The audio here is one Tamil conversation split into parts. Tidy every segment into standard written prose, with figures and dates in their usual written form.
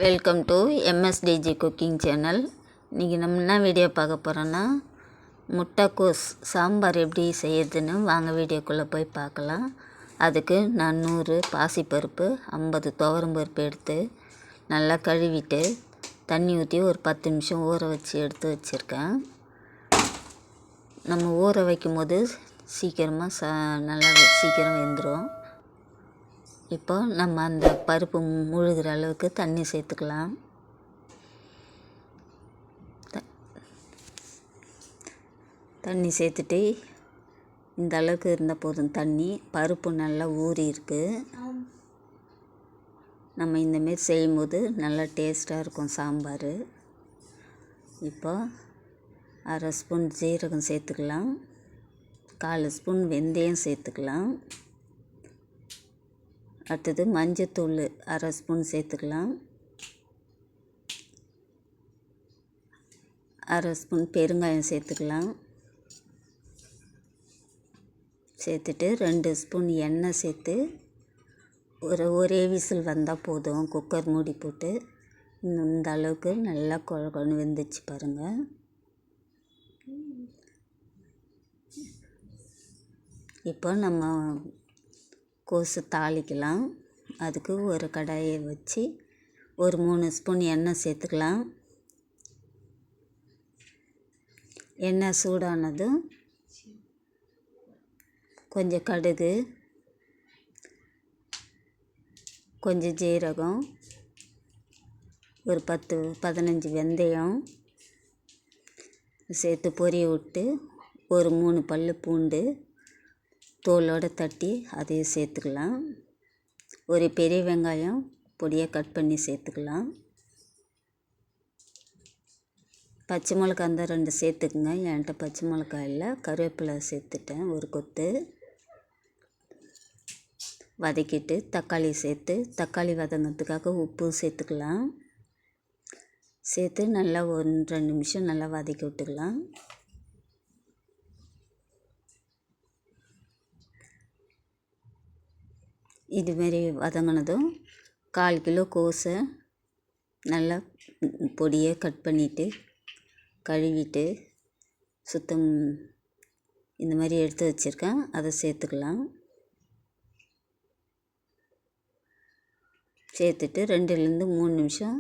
Welcome to MSTG cooking channel. இன்றைக்கி நம்ம என்ன வீடியோ பார்க்க போகிறோன்னா, முட்டைக்கோஸ் சாம்பார் எப்படி செய்யறதுன்னு வாங்க வீடியோக்குள்ளே போய் பார்க்கலாம். அதுக்கு நான் 100 பாசிப்பருப்பு, 50 துவரம்பருப்பு எடுத்து நல்லா கழுவிட்டு தண்ணி ஊற்றி ஒரு 10 நிமிஷம் ஊற வச்சு எடுத்து வச்சுருக்கேன். நம்ம ஊற வைக்கும் போது சீக்கிரமாக நல்லா சீக்கிரம் வெந்துடும். இப்போ நம்ம அந்த பருப்பு முழுகிற அளவுக்கு தண்ணி சேர்த்துக்கலாம். தண்ணி சேர்த்துட்டு இந்த அளவுக்கு இருந்தால் போதும். தண்ணி பருப்பு நல்லா ஊறி இருக்குது. நம்ம இந்தமாரி செய்யும்போது நல்லா டேஸ்ட்டாக இருக்கும் சாம்பார். இப்போ 1/2 ஸ்பூன் ஜீரகம் சேர்த்துக்கலாம். 1/4 ஸ்பூன் வெந்தயம் சேர்த்துக்கலாம். அடுத்தது மஞ்சத்தூள் 1/2 ஸ்பூன் சேர்த்துக்கலாம். 1/2 ஸ்பூன் பெருங்காயம் சேர்த்துக்கலாம். சேர்த்துட்டு 2 ஸ்பூன் எண்ணெய் சேர்த்து ஒரே விசில் வந்தால் போதும். குக்கர் மூடி போட்டு இந்த அளவுக்கு நல்லா குழன்னு வெந்துச்சு பாருங்கள். இப்போ நம்ம கோஸு தாளிக்கலாம். அதுக்கு ஒரு கடாயை வச்சு ஒரு 3 ஸ்பூன் எண்ணெய் சேர்த்துக்கலாம். எண்ணெய் சூடானதும் கொஞ்சம் கடுகு, கொஞ்சம் ஜீரகம், ஒரு 10-15 வெந்தயம் சேர்த்து பொரிய விட்டு ஒரு 3 பல் பூண்டு தோலோடு தட்டி அதையும் சேர்த்துக்கலாம். ஒரு பெரிய வெங்காயம் பொடியாக கட் பண்ணி சேர்த்துக்கலாம். பச்சை மிளகா இருந்தால் 2 சேர்த்துக்குங்க. என்கிட்ட பச்சை மிளகாய் இல்லை, கருவேப்பிலை சேர்த்துட்டேன் ஒரு கொத்து. வதக்கிட்டு தக்காளி சேர்த்து தக்காளி வதங்கிறதுக்காக உப்பு சேர்த்துக்கலாம். சேர்த்து நல்லா 1-2 நிமிஷம் நல்லா வதக்கி விட்டுக்கலாம். இதுமாரி வதங்கினதும் 1/4 கிலோ கோஸை நல்லா பொடியை கட் பண்ணிவிட்டு கழுவிட்டு சுத்தம் இந்த மாதிரி எடுத்து வச்சுருக்கேன். அதை சேர்த்துக்கலாம். சேர்த்துட்டு 2-3 நிமிஷம்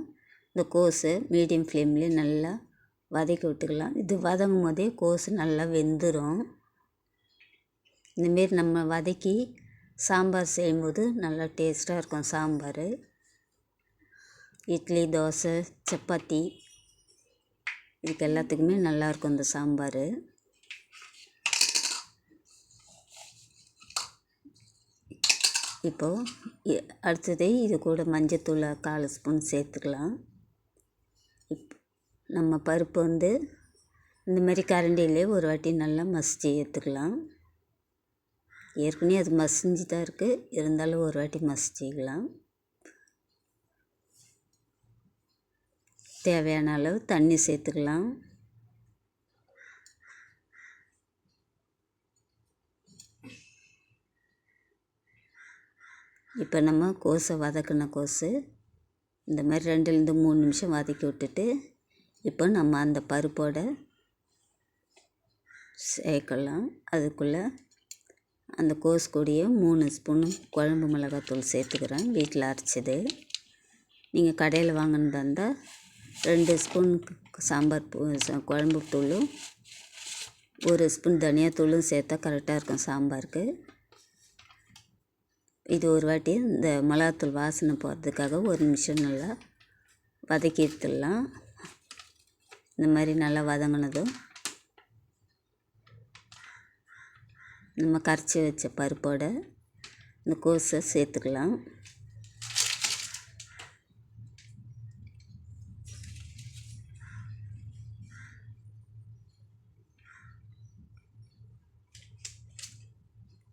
இந்த கோஸை மீடியம் ஃப்ளேம்லேயே நல்லா வதக்கி விட்டுக்கலாம். இது வதங்கும் போதே கோஸு நல்லா வெந்துடும். இந்தமாரி நம்ம வதக்கி சாம்பார் செய்யும்போது நல்லா டேஸ்ட்டாக இருக்கும் சாம்பார். இட்லி, தோசை, சப்பாத்தி இதுக்கு எல்லாத்துக்குமே நல்லாயிருக்கும் இந்த சாம்பார். இப்போது அடுத்தது இது கூட மஞ்சத்தூள் 1/4 ஸ்பூன் சேர்த்துக்கலாம். நம்ம பருப்பு இந்தமாரி கரண்டிலே ஒரு வாட்டி நல்லா மசிச்சு ஏற்றுக்கலாம். ஏற்கனவே அது மசிஞ்சு தான் இருக்குது, இருந்தாலும் ஒரு வாட்டி மசிச்சிக்கலாம். தேவையான அளவு தண்ணி சேர்த்துக்கலாம். இப்போ நம்ம கோஸை வதக்கின கோஸு இந்த மாதிரி 2-3 நிமிஷம் வதக்கி விட்டுட்டு இப்போ நம்ம அந்த பருப்போடு சேர்க்கலாம். அதுக்குள்ளே அந்த கோஸ் கூடிய 3 ஸ்பூன் குழம்பு மிளகாத்தூள் சேர்த்துக்கிறேன், வீட்டில் அரைச்சது. நீங்கள் கடையில் வாங்கினதா இருந்தால் 2 ஸ்பூன் சாம்பார் குழம்பு தூளும் 1 ஸ்பூன் தனியாத்தூளும் சேர்த்தா கரெக்டாக இருக்கும் சாம்பாருக்கு. இது ஒரு வாட்டி இந்த மிளகாத்தூள் வாசனை போகிறதுக்காக 1 நிமிஷம் நல்லா வதக்கி எடுத்துடலாம். இந்த மாதிரி நல்லா வதங்கினதும் நம்ம கரைச்சி வச்ச பருப்போட இந்த கோஸை சேர்த்துக்கலாம்.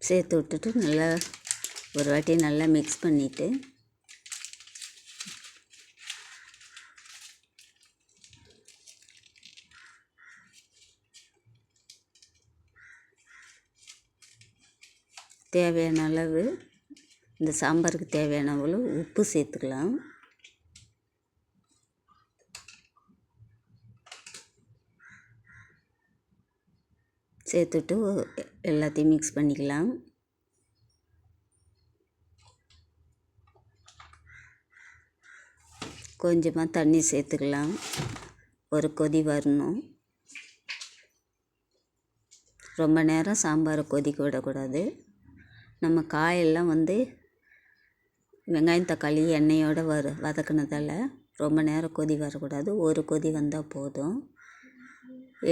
சேர்த்து விட்டுட்டு நல்லா ஒரு வாட்டி நல்லா மிக்ஸ் பண்ணிவிட்டு தேவையான அளவு இந்த சாம்பாருக்கு தேவையான அளவு உப்பு சேர்த்துக்கலாம். சேர்த்துட்டு எல்லாத்தையும் மிக்ஸ் பண்ணிக்கலாம். கொஞ்சமாக தண்ணி சேர்த்துக்கலாம். ஒரு கொதி வரணும். ரொம்ப நேரம் சாம்பாரை கொதிக்க விடக்கூடாது. நம்ம காயெல்லாம் வெங்காயம் தக்காளி எண்ணெயோடு வதக்குனதால் ரொம்ப நேரம் கொதி வரக்கூடாது. ஒரு கொதி வந்தால் போதும்.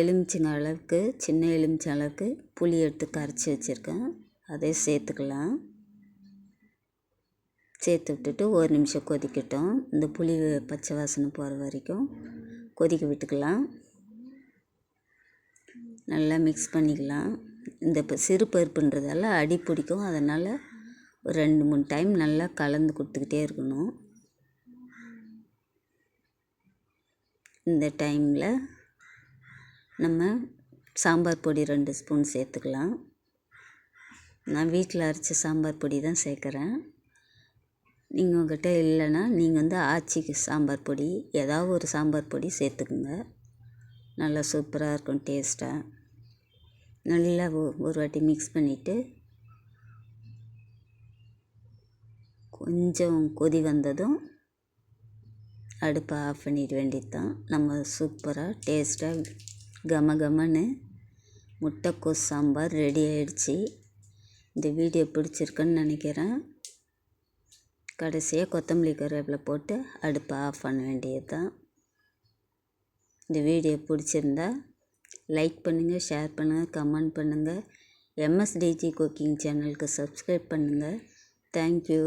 எலுமிச்சங்க அளவுக்கு, சின்ன எலுமிச்சை அளவுக்கு புளி எடுத்து கரைச்சி வச்சுருக்கேன். அதை சேர்த்துக்கலாம். சேர்த்து விட்டுட்டு ஒரு நிமிஷம் கொதிக்கட்டும். இந்த புளி பச்சை வாசனை போகிற வரைக்கும் கொதிக்க விட்டுக்கலாம். நல்லா மிக்ஸ் பண்ணிக்கலாம். இந்த சிறு பருப்புன்றதால அடி பிடிக்கும். அதனால் ஒரு 2-3 டைம் நல்லா கலந்து கொடுத்துக்கிட்டே இருக்கணும். இந்த டைமில் நம்ம சாம்பார் பொடி 2 ஸ்பூன் சேர்த்துக்கலாம். நான் வீட்டில் அரைச்ச சாம்பார் பொடி தான் சேர்க்குறேன். நீங்கள் உங்கள்கிட்ட இல்லைன்னா நீங்கள் ஆச்சி சாம்பார் பொடி ஏதாவது ஒரு சாம்பார் பொடி சேர்த்துக்குங்க. நல்லா சூப்பராக இருக்கும் டேஸ்ட்டாக. நல்லா ஒரு வாட்டி மிக்ஸ் பண்ணிவிட்டு கொஞ்சம் கொதி வந்ததும் அடுப்பை ஆஃப் பண்ணிட வேண்டியது தான். நம்ம சூப்பராக டேஸ்ட்டாக கமன்னு முட்டைக்கோஸ் சாம்பார் ரெடி ஆகிடுச்சி. இந்த வீடியோ பிடிச்சிருக்குன்னு நினைக்கிறேன். கடைசியாக கொத்தமல்லி கருவேப்பிலை போட்டு அடுப்பை ஆஃப் பண்ண வேண்டியது தான். இந்த வீடியோ பிடிச்சிருந்தா லைக் பண்ணுங்கள், ஷேர் பண்ணுங்கள், கமெண்ட் பண்ணுங்கள். MSDG குக்கிங் சேனலுக்கு சப்ஸ்கிரைப் பண்ணுங்கள். தேங்க்யூ.